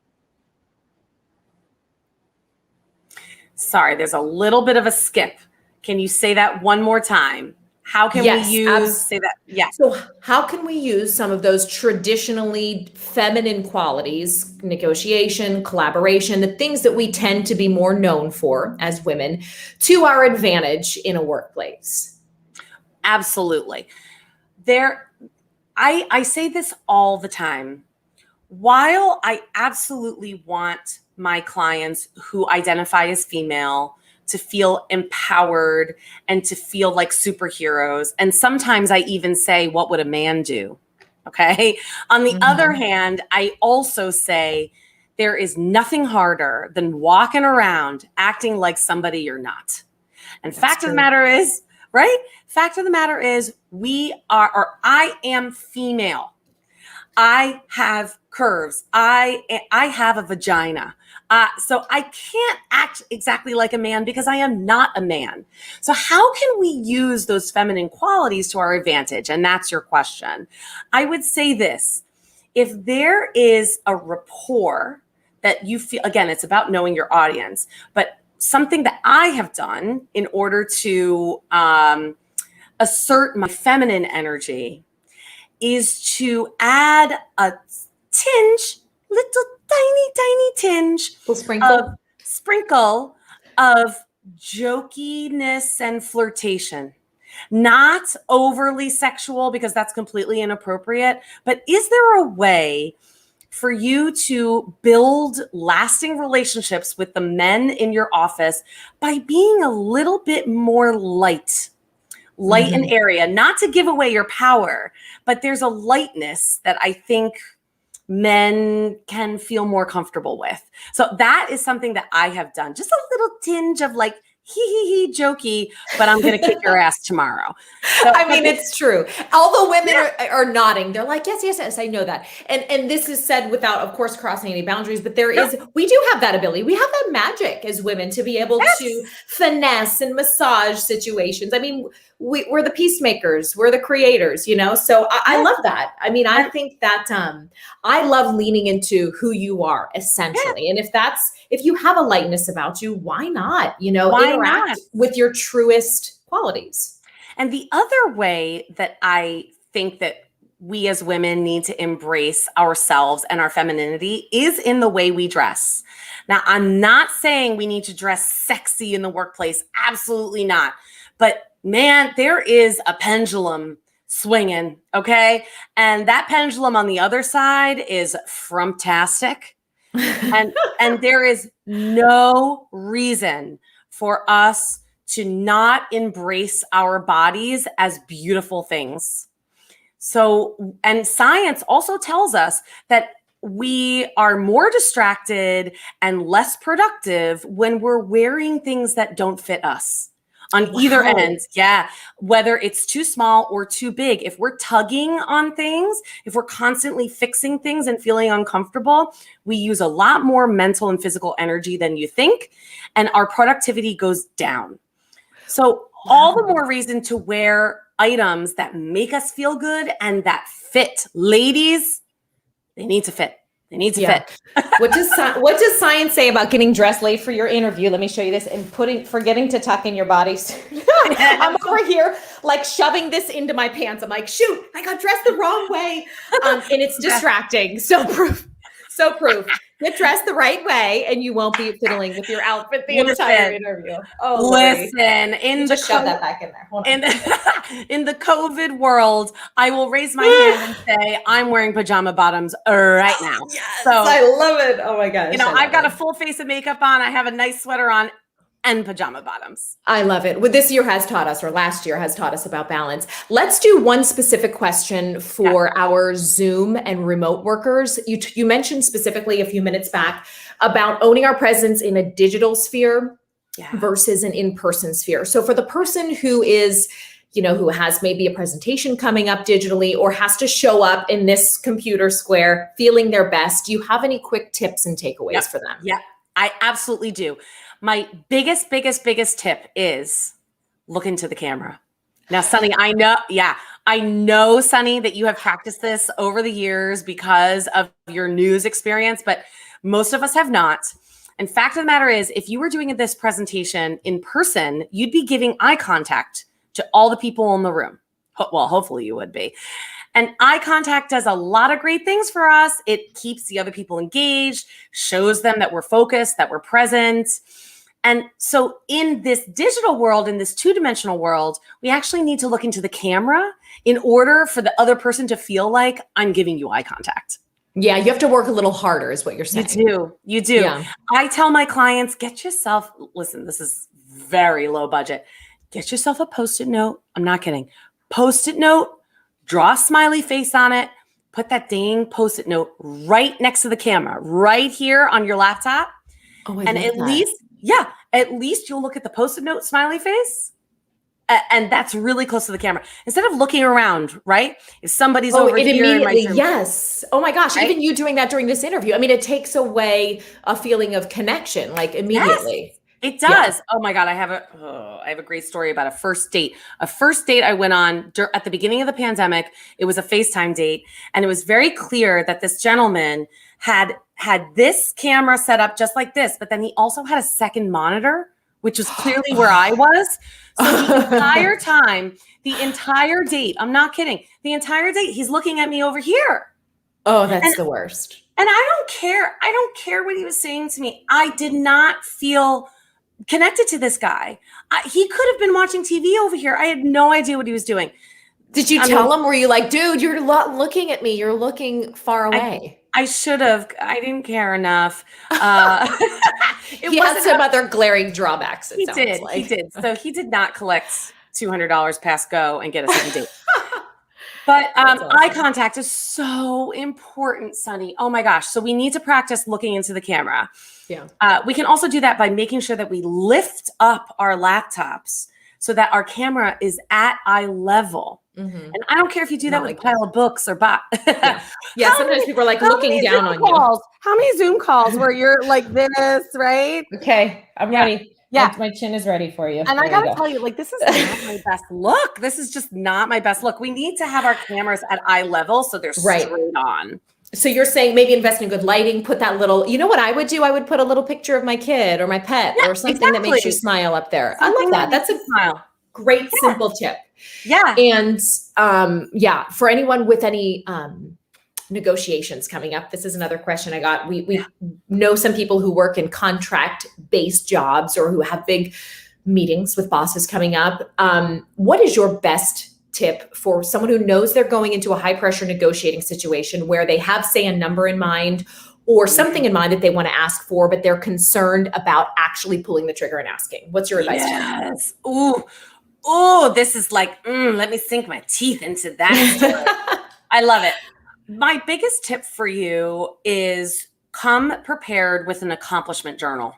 Sorry, there's a little bit of a skip. Can you say that one more time? How can we say that? Yes. So how can we use some of those traditionally feminine qualities, negotiation, collaboration, the things that we tend to be more known for as women, to our advantage in a workplace? Absolutely. I say this all the time. While I absolutely want my clients who identify as female to feel empowered and to feel like superheroes. And sometimes I even say, what would a man do? Okay. On the other hand, I also say there is nothing harder than walking around acting like somebody you're not. And fact of the matter is, I am female. I have curves. I have a vagina. So I can't act exactly like a man because I am not a man. So how can we use those feminine qualities to our advantage? And that's your question. I would say this: if there is a rapport that you feel, again, it's about knowing your audience, but something that I have done in order to assert my feminine energy is to add a tinge, little tiny tinge, sprinkle of jokiness and flirtation. Not overly sexual, because that's completely inappropriate, but is there a way for you to build lasting relationships with the men in your office by being a little bit more light in area, not to give away your power, but there's a lightness that I think men can feel more comfortable with. So that is something that I have done. Just a little tinge of like, jokey, but I'm going to kick your ass tomorrow. So, I mean, it's true. Although women are nodding, they're like, yes, yes, yes, I know that. And this is said without, of course, crossing any boundaries, but we do have that ability. We have that magic as women to be able to finesse and massage situations. I mean, we're the peacemakers, we're the creators, so I love that. I mean, I think that I love leaning into who you are essentially. And if you have a lightness about you, why not, interact with your truest qualities. And the other way that I think that we as women need to embrace ourselves and our femininity is in the way we dress. Now, I'm not saying we need to dress sexy in the workplace. Absolutely not. But man, there is a pendulum swinging, okay? And that pendulum on the other side is frumptastic. and there is no reason for us to not embrace our bodies as beautiful things. So, and science also tells us that we are more distracted and less productive when we're wearing things that don't fit us. On either end, whether it's too small or too big. If we're tugging on things, if we're constantly fixing things and feeling uncomfortable, we use a lot more mental and physical energy than you think, and our productivity goes down. So all the more reason to wear items that make us feel good and that fit. Ladies, they need to fit. They need to fit. What does science say about getting dressed late for your interview? Let me show you this. And forgetting to tuck in your body. I'm over here like shoving this into my pants. I'm like, shoot, I got dressed the wrong way. And it's distracting. So proof. Get dressed the right way and you won't be fiddling with your outfit the entire interview. Oh, listen, shove that back in there. Hold on. In the COVID world, I will raise my hand and say, I'm wearing pajama bottoms right now. Yes, so I love it. Oh my gosh. I've got a full face of makeup on. I have a nice sweater on and pajama bottoms. I love it. Well, this year has taught us, or last year has taught us about balance. Let's do one specific question for our Zoom and remote workers. You mentioned specifically a few minutes back about owning our presence in a digital sphere versus an in-person sphere. So for the person who is, who has maybe a presentation coming up digitally or has to show up in this computer square feeling their best, do you have any quick tips and takeaways for them? Yeah, I absolutely do. My biggest tip is look into the camera. Now, Sunny, I know, Sunny, that you have practiced this over the years because of your news experience, but most of us have not. And fact of the matter is, if you were doing this presentation in person, you'd be giving eye contact to all the people in the room. Well, hopefully you would be. And eye contact does a lot of great things for us. It keeps the other people engaged, shows them that we're focused, that we're present. And so in this digital world, in this two-dimensional world, we actually need to look into the camera in order for the other person to feel like I'm giving you eye contact. Yeah, you have to work a little harder is what you're saying. You do. Yeah. I tell my clients, listen, this is very low budget. Get yourself a Post-it note. I'm not kidding. Post-it note, draw a smiley face on it, put that dang Post-it note right next to the camera, right here on your laptop. Oh, and at least you'll look at the Post-it note smiley face. And that's really close to the camera. Instead of looking around, right? If somebody's over here. Immediately, yes. Oh my gosh. Right? Even you doing that during this interview. I mean, it takes away a feeling of connection, like immediately. Yes, it does. Yeah. Oh my God. I have a great story about a first date. A first date I went on at the beginning of the pandemic. It was a FaceTime date. And it was very clear that this gentleman had this camera set up just like this, but then he also had a second monitor, which was clearly where I was. So the entire time, the entire date, I'm not kidding, the entire date, he's looking at me over here. Oh, that's the worst. And I don't care what he was saying to me. I did not feel connected to this guy. He could have been watching TV over here. I had no idea what he was doing. Did you tell him? Were you like, dude, you're looking at me. You're looking far away. I should have. I didn't care enough. He had some other glaring drawbacks. He did. So he did not collect $200 past go and get a second date. But awesome. Eye contact is so important, Sunny. Oh my gosh. So we need to practice looking into the camera. Yeah. We can also do that by making sure that we lift up our laptops so that our camera is at eye level. Mhm. And I don't care if you do that Not with like a pile of books or Yeah. Yeah. Sometimes people are like how looking many down Zoom on you. calls? How many Zoom calls where you're like this, right? Okay. I'm Yeah. ready. Yeah. My chin is ready for you. And I There you gotta go. tell you, like, this is not my best look. This is just not my best look. We need to have our cameras at eye level so they're Right. straight on. So you're saying maybe invest in good lighting, put that little, you know what I would do? I would put a little picture of my kid or my pet Yeah, or something that makes you exactly. smile up there. I Something love that. makes That's a you smile. great, Yeah. simple tip. Yeah. And yeah, for anyone with any negotiations coming up, this is another question I got. We know some people who work in contract-based jobs or who have big meetings with bosses coming up. What is your best tip for someone who knows they're going into a high-pressure negotiating situation where they have, say, a number in mind or something in mind that they want to ask for, but they're concerned about actually pulling the trigger and asking? What's your advice? Yes. Ooh, this is like, let me sink my teeth into that story. I love it. My biggest tip for you is come prepared with an accomplishment journal.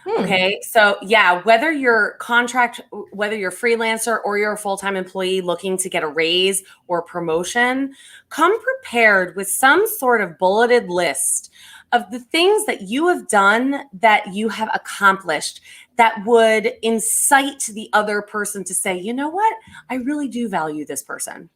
Okay. So yeah, whether you're freelancer or you're a full-time employee looking to get a raise or promotion, come prepared with some sort of bulleted list of the things that you have done that you have accomplished that would incite the other person to say, you know what? I really do value this person.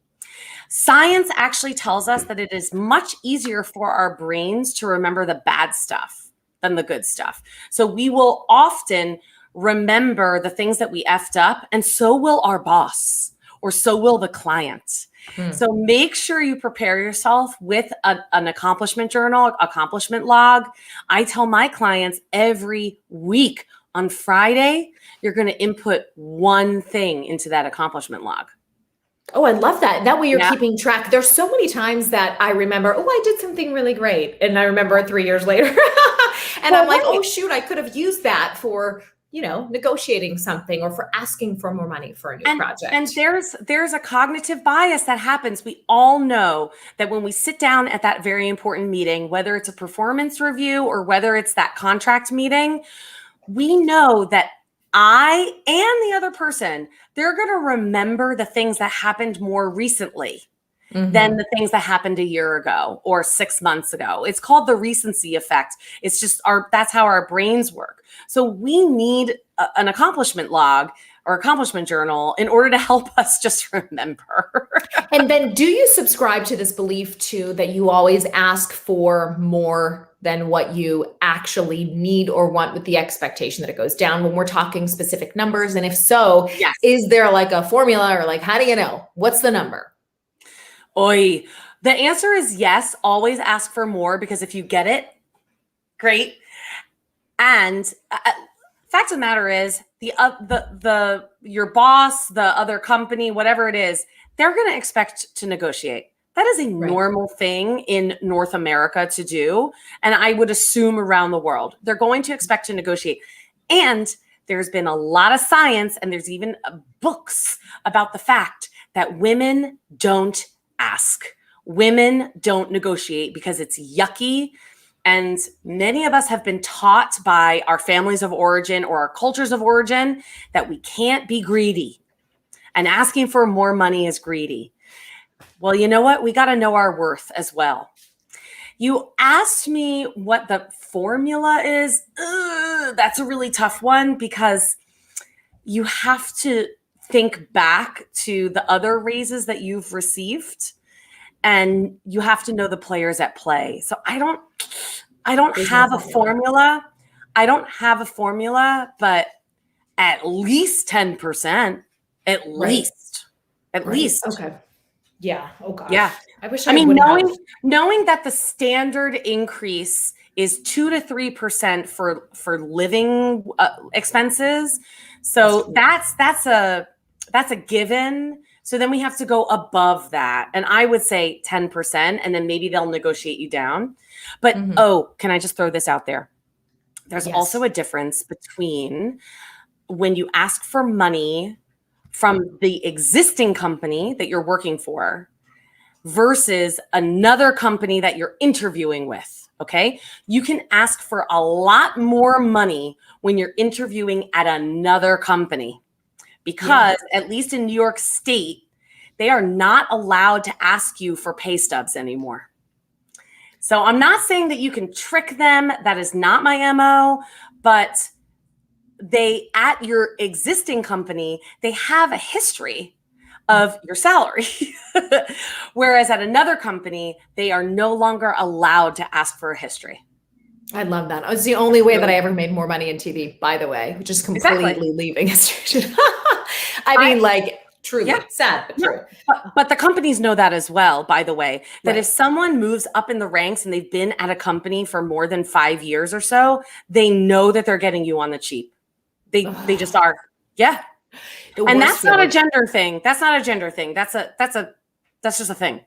Science actually tells us that it is much easier for our brains to remember the bad stuff than the good stuff. So we will often remember the things that we effed up, and so will our boss, or so will the client. So make sure you prepare yourself with an accomplishment journal, accomplishment log. I tell my clients every week on Friday, you're going to input one thing into that accomplishment log. Oh, I love that. That way you're Yeah. keeping track. There's so many times that I remember, oh, I did something really great. And I remember it 3 years later. And Well, I'm like, right. oh, shoot, I could have used that for, negotiating something or for asking for more money for a new project. And there's a cognitive bias that happens. We all know that when we sit down at that very important meeting, whether it's a performance review or whether it's that contract meeting, we know that I and the other person, they're going to remember the things that happened more recently than the things that happened a year ago or 6 months ago. It's called the recency effect. It's just that's how our brains work. So we need an accomplishment log or accomplishment journal in order to help us just remember. And then do you subscribe to this belief too, that you always ask for more than what you actually need or want with the expectation that it goes down when we're talking specific numbers? And if so, Yes. Is there like a formula or like, how do you know? What's the number? The answer is yes. Always ask for more, because if you get it, great. And fact of the matter is, your boss, the other company, whatever it is, they're going to expect to negotiate. That is a normal thing in North America to do, and I would assume around the world they're going to expect to negotiate. And there's been a lot of science, and there's even books about the fact that women don't ask. Women don't negotiate because it's yucky. And many of us have been taught by our families of origin or our cultures of origin that we can't be greedy. And asking for more money is greedy. Well, you know what? We got to know our worth as well. You asked me what the formula is. That's a really tough one, because you have to think back to the other raises that you've received, and you have to know the players at play. So I don't have a formula. I don't have a formula, but at least 10%, at least. Okay. Yeah. Oh gosh. Yeah. I wish I would have. Knowing that the standard increase is 2 to 3% for living expenses. So that's a given. So then we have to go above that. And I would say 10%, and then maybe they'll negotiate you down. But can I just throw this out there? There's also a difference between when you ask for money from the existing company that you're working for versus another company that you're interviewing with. Okay. You can ask for a lot more money when you're interviewing at another company because, at least in New York State, they are not allowed to ask you for pay stubs anymore. So I'm not saying that you can trick them. That is not my MO, but they, at your existing company, they have a history of your salary. Whereas at another company, they are no longer allowed to ask for a history. I love that. It's the only way that I ever made more money in TV, by the way, which is completely leaving history. I mean, like, truly sad, but true. But the companies know that as well, by the way, that if someone moves up in the ranks and they've been at a company for more than 5 years or so, they know that they're getting you on the cheap. They just are. Yeah. And that's not a gender thing. That's not a gender thing. That's just a thing.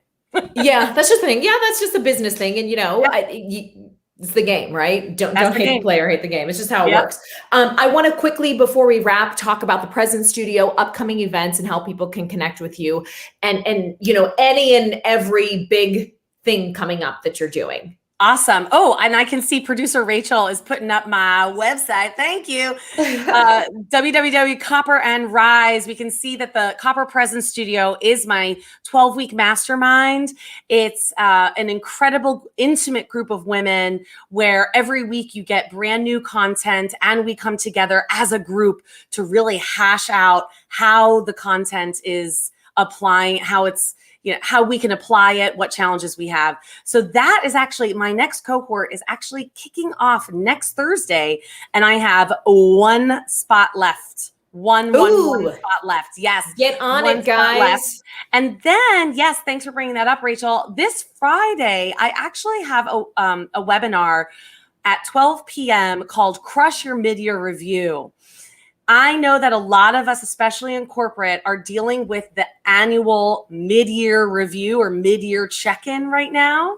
Yeah, that's just a thing. Yeah, that's just a business thing. And, you know, it's the game, right? Don't hate the player, hate the game. It's just how it works. I want to quickly, before we wrap, talk about the Present Studio, upcoming events, and how people can connect with you, and you know, any and every big thing coming up that you're doing. Awesome. Oh, and I can see producer Rachel is putting up my website. Thank you. www.copper and Rise. We can see that the Copper Present Studio is my 12-week mastermind. It's an incredible, intimate group of women where every week you get brand new content and we come together as a group to really hash out how the content is applying, how it's, you know, how we can apply it, what challenges we have. So that is actually, my next cohort is actually kicking off next Thursday. And I have one spot left. One spot left. Yes. Get on it, guys. And then, yes, thanks for bringing that up, Rachel. This Friday, I actually have a webinar at 12 p.m. called Crush Your Mid-Year Review. I know that a lot of us, especially in corporate, are dealing with the annual mid-year review or mid-year check-in right now.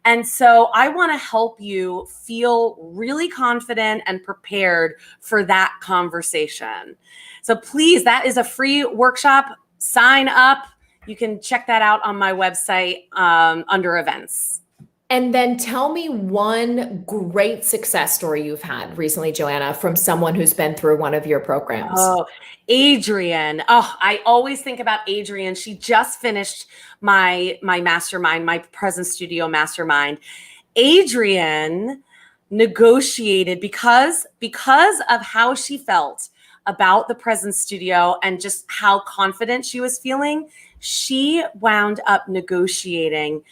And so I want to help you feel really confident and prepared for that conversation. So please, that is a free workshop. Sign up. You can check that out on my website under events. And then tell me one great success story you've had recently, Joanna, from someone who's been through one of your programs. Oh, Adrienne. Oh, I always think about Adrienne. She just finished my mastermind, my Present Studio mastermind. Adrienne negotiated because of how she felt about the Present Studio and just how confident she was feeling. She wound up negotiating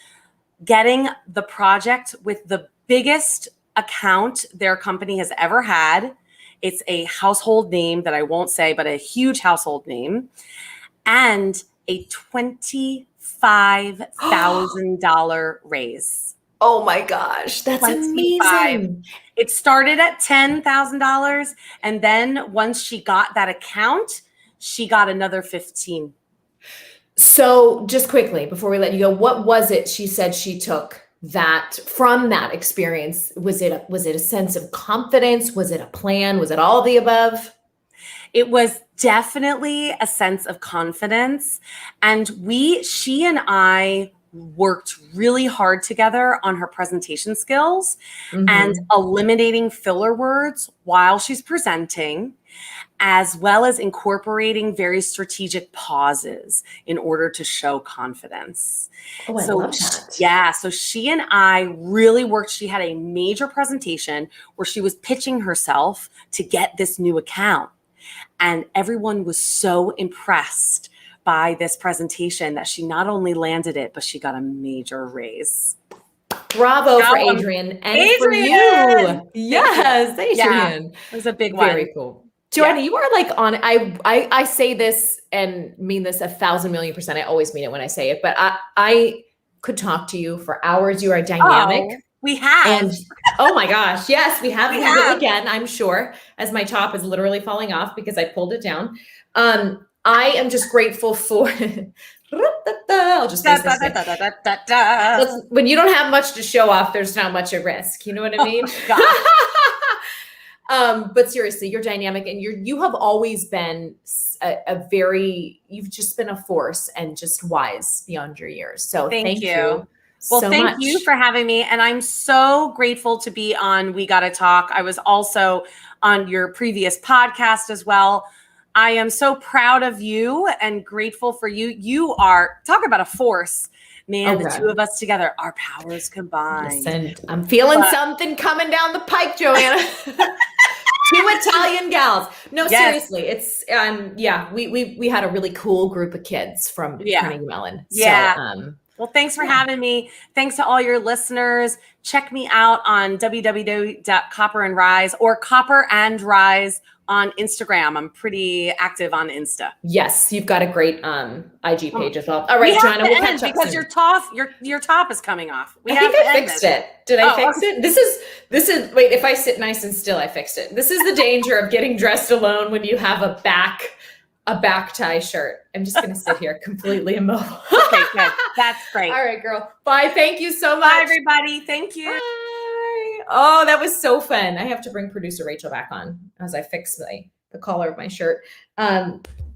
getting the project with the biggest account their company has ever had. It's a household name that I won't say, but a huge household name, and a $25,000 raise. Oh my gosh, that's amazing. It started at $10,000. And then once she got that account, she got another 15. So just quickly, before we let you go, what was it she said she took that from that experience? Was it a sense of confidence? Was it a plan? Was it all the above? It was definitely a sense of confidence. And she and I worked really hard together on her presentation skills and eliminating filler words while she's presenting, as well as incorporating very strategic pauses in order to show confidence. Oh, I love that. Yeah, so she and I really worked. She had a major presentation where she was pitching herself to get this new account. And everyone was so impressed by this presentation that she not only landed it, but she got a major raise. Bravo for Adrienne and for you. Yes, Adrienne. Yeah, it was a big one. Very cool. Joanna, you are like on, I say this and mean this 1,000,000,000%. I always mean it when I say it, but I could talk to you for hours. You are dynamic. Oh, we have. And oh my gosh, yes, we have. We will again, I'm sure, as my top is literally falling off because I pulled it down. I am just grateful for, I'll just face this. When you don't have much to show off, there's not much at risk. You know what I mean? But seriously, you're dynamic, and you have always been you've just been a force and just wise beyond your years. So thank you Well, so thank much. you for having me. And I'm so grateful to be on We Gotta Talk. I was also on your previous podcast as well. I am so proud of you and grateful for you. You are, talk about a force, man. Okay. The two of us together, our powers combined. Listen, I'm feeling something coming down the pike, Joanna. Two Italian gals. No, seriously, it's we had a really cool group of kids from Carnegie Mellon. Yeah. So, well, thanks for having me. Thanks to all your listeners. Check me out on www.copperandrise or Copper and Rise on Instagram. I'm pretty active on Insta. Yes, you've got a great IG page as well. All right, Joanna, we'll catch up because soon. your top is coming off. I think I fixed it. Did I fix it? This is wait, if I sit nice and still, I fixed it. This is the danger of getting dressed alone when you have a back tie shirt. I'm just gonna sit here completely immobile. Okay, good. That's great. All right, girl. Bye. Thank you so much. Bye, everybody. Thank you. Bye. Oh, that was so fun. I have to bring producer Rachel back on as I fix the collar of my shirt.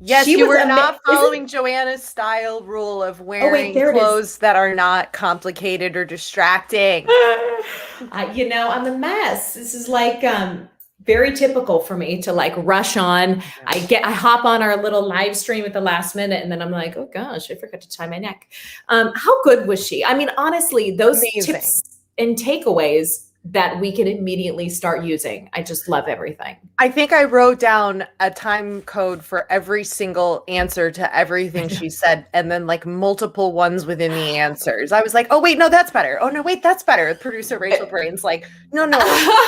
Yes, you were not following Joanna's style rule of wearing clothes that are not complicated or distracting. I'm a mess. This is like very typical for me to like rush on. I hop on our little live stream at the last minute, and then I'm like, oh gosh, I forgot to tie my neck. How good was she? I mean, honestly, those tips and takeaways that we can immediately start using. I just love everything. I think I wrote down a time code for every single answer to everything she said, and then like multiple ones within the answers. I was like, oh wait, no, that's better. Oh no, wait, that's better. Producer Rachel Brain's like, no,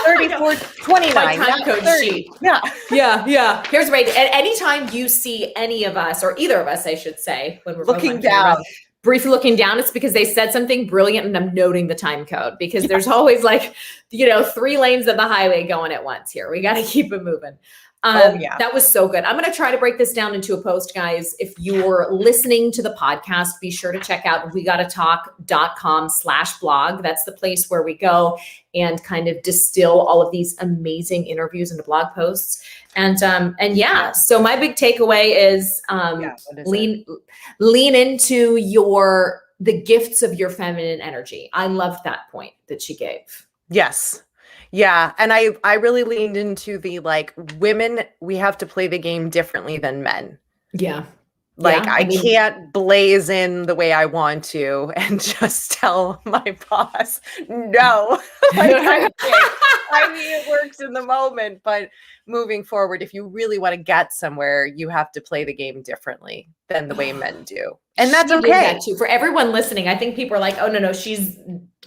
34, 29, time code 30. sheet. Yeah. Here's right. And anytime you see any of us, or either of us, I should say, when we're looking down. Briefly looking down, it's because they said something brilliant and I'm noting the time code because there's always like, 3 lanes of the highway going at once here. We got to keep it moving. That was so good. I'm going to try to break this down into a post, guys. If you're listening to the podcast, be sure to check out wegottotalk.com/blog. That's the place where we go and kind of distill all of these amazing interviews into blog posts. So my big takeaway is, lean into the gifts of your feminine energy. I loved that point that she gave. Yes. Yeah. And I really leaned into the like women, we have to play the game differently than men. Yeah. I can't blaze in the way I want to and just tell my boss, no. I mean, it works in the moment, but moving forward, if you really want to get somewhere, you have to play the game differently than the way men do. And that's okay. That too. For everyone listening, I think people are like, oh, no, she's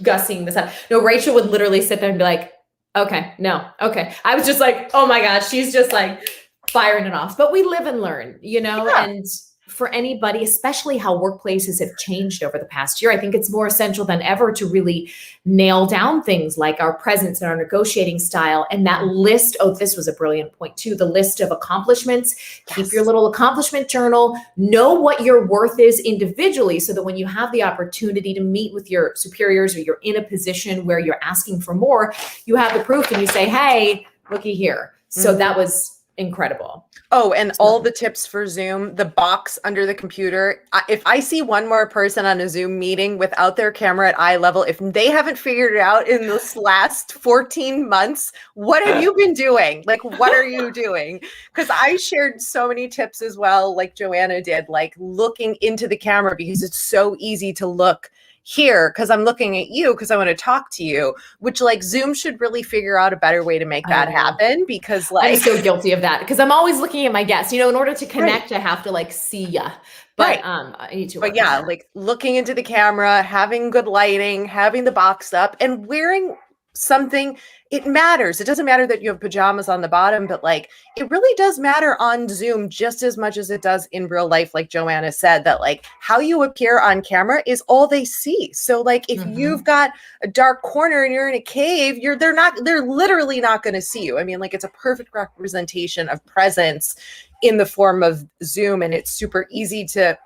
gussing this up. No, Rachel would literally sit there and be like, okay, no, okay. I was just like, oh my God, she's just like firing it off. But we live and learn, and for anybody, especially how workplaces have changed over the past year, I think it's more essential than ever to really nail down things like our presence and our negotiating style. And that list, this was a brilliant point too, the list of accomplishments. Keep your little accomplishment journal, know what your worth is individually so that when you have the opportunity to meet with your superiors or you're in a position where you're asking for more, you have the proof and you say, hey, looky here. So that was incredible. Oh, and all the tips for Zoom, the box under the computer. If I see one more person on a Zoom meeting without their camera at eye level, if they haven't figured it out in this last 14 months, what have you been doing? Like, what are you doing? Because I shared so many tips as well, like Joanna did, like looking into the camera because it's so easy to look here because I'm looking at you because I want to talk to you, which like Zoom should really figure out a better way to make that happen because like I'm so guilty of that because I'm always looking at my guests, in order to connect, I have to like see ya. But I need to. But yeah, like looking into the camera, having good lighting, having the box up and wearing something, it matters. It doesn't matter that you have pajamas on the bottom, but like it really does matter on Zoom just as much as it does in real life. Like Joanna said, that like how you appear on camera is all they see. So like if you've got a dark corner and you're in a cave, they're literally not going to see you. I mean, like it's a perfect representation of presence in the form of Zoom, and it's super easy to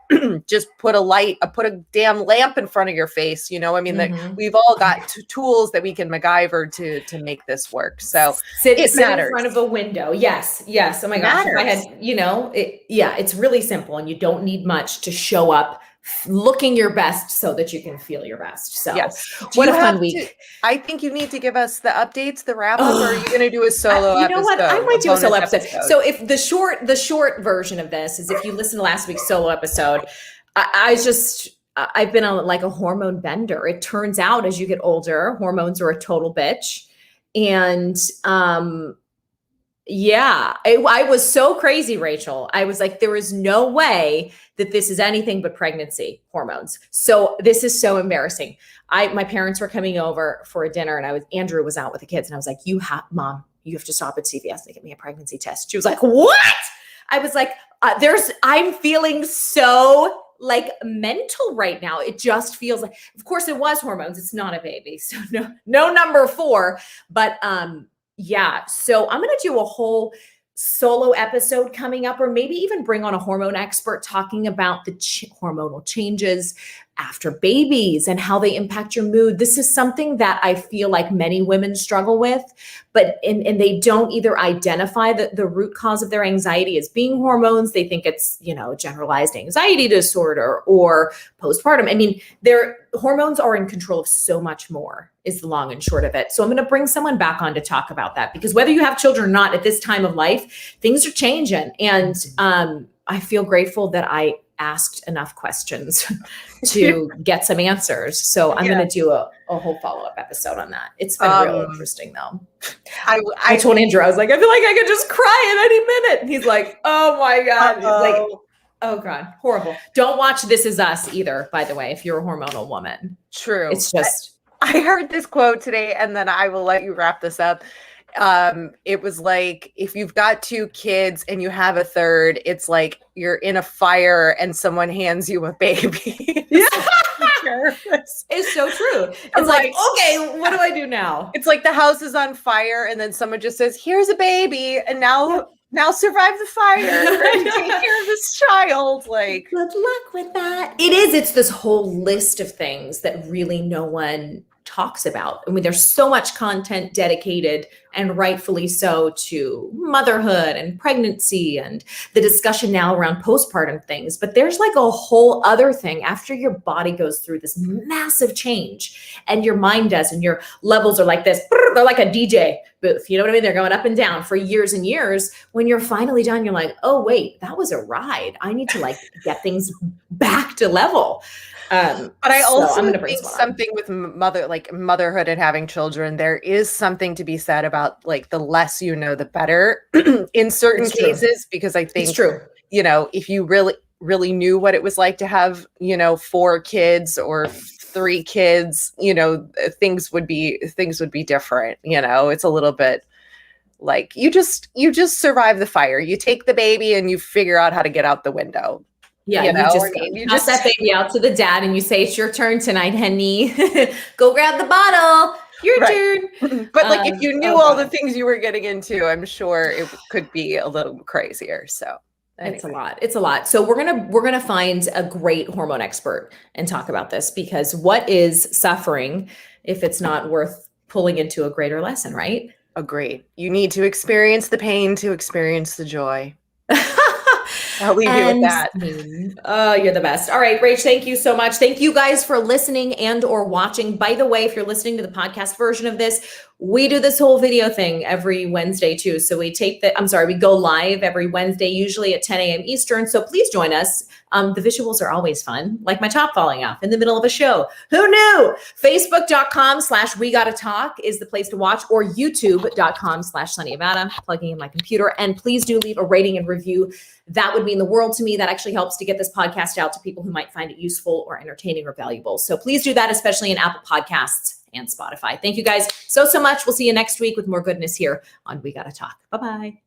just put a damn lamp in front of your face. I mean, that we've all got tools that we can MacGyver to make make this work. So sit it in matters. front of a window. Yes. Oh my gosh. If I had, it's really simple, and you don't need much to show up looking your best so that you can feel your best. So yes. what a fun week. I think you need to give us the updates, the wrap up, or are you going to do a solo episode? You know what? I might do a solo bonus episode. So if the short version of this is, if you listen to last week's solo episode, I've been on like a hormone bender. It turns out as you get older, hormones are a total bitch. And I was so crazy, Rachel. I was like, there is no way that this is anything but pregnancy hormones. So this is so embarrassing. My parents were coming over for a dinner, and Andrew was out with the kids, and I was like, Mom, you have to stop at CVS and get me a pregnancy test. She was like, what? I was like, I'm feeling so like mental right now. It just feels like, of course it was hormones. It's not a baby. So no number 4, but so I'm going to do a whole solo episode coming up, or maybe even bring on a hormone expert talking about the hormonal changes after babies and how they impact your mood. This is something that I feel like many women struggle with, but and they don't either identify the root cause of their anxiety as being hormones. They think it's, generalized anxiety disorder or postpartum. I mean, their hormones are in control of so much more, is the long and short of it. So I'm going to bring someone back on to talk about that, because whether you have children or not at this time of life, things are changing. And I feel grateful that I asked enough questions to get some answers. So I'm going to do a whole follow-up episode on that. It's been real interesting though. I told Andrew, I was like, I feel like I could just cry at any minute. And he's like, oh my God. He's like, oh God, horrible. Don't watch This Is Us either, by the way, if you're a hormonal woman. True. It's just. I heard this quote today, and then I will let you wrap this up. It was like, if you've got 2 kids and you have a third, it's like you're in a fire and someone hands you a baby. It's so true. It's like, okay, what do I do now? It's like the house is on fire, and then someone just says, here's a baby, and now survive the fire and take care of this child. Like, good luck with that. It's this whole list of things that really no one talks about. I mean, there's so much content dedicated, and rightfully so, to motherhood and pregnancy and the discussion now around postpartum things. But there's like a whole other thing after your body goes through this massive change, and your mind does, and your levels are like this. They're like a DJ booth. You know what I mean? They're going up and down for years and years. When you're finally done, you're like, oh, wait, that was a ride. I need to like get things back to level. But I also think something with motherhood and having children, there is something to be said about like the less you know, the better in certain cases, because I think, it's true. If you really knew what it was like to have, 4 kids or 3 kids, things would be different. It's a little bit like you just survive the fire. You take the baby and you figure out how to get out the window. Yeah, you just that baby out to the dad and you say, it's your turn tonight, honey. Go grab the bottle. Your turn. But like, if you knew all the things you were getting into, I'm sure it could be a little crazier. So anyway. It's a lot. So we're gonna find a great hormone expert and talk about this, because what is suffering if it's not worth pulling into a greater lesson, right? Agreed. You need to experience the pain to experience the joy. I'll leave you with that. Oh, you're the best. All right, Rach, thank you so much. Thank you guys for listening and or watching. By the way, if you're listening to the podcast version of this, we do this whole video thing every Wednesday too. So we go live every Wednesday, usually at 10 a.m. Eastern. So please join us. The visuals are always fun, like my top falling off in the middle of a show. Who knew? Facebook.com/WeGottaTalk is the place to watch, or YouTube.com/SunnyAvada, plugging in my computer. And please do leave a rating and review. That would mean the world to me. That actually helps to get this podcast out to people who might find it useful or entertaining or valuable. So please do that, especially in Apple Podcasts and Spotify. Thank you guys so much. We'll see you next week with more goodness here on We Gotta Talk. Bye-bye.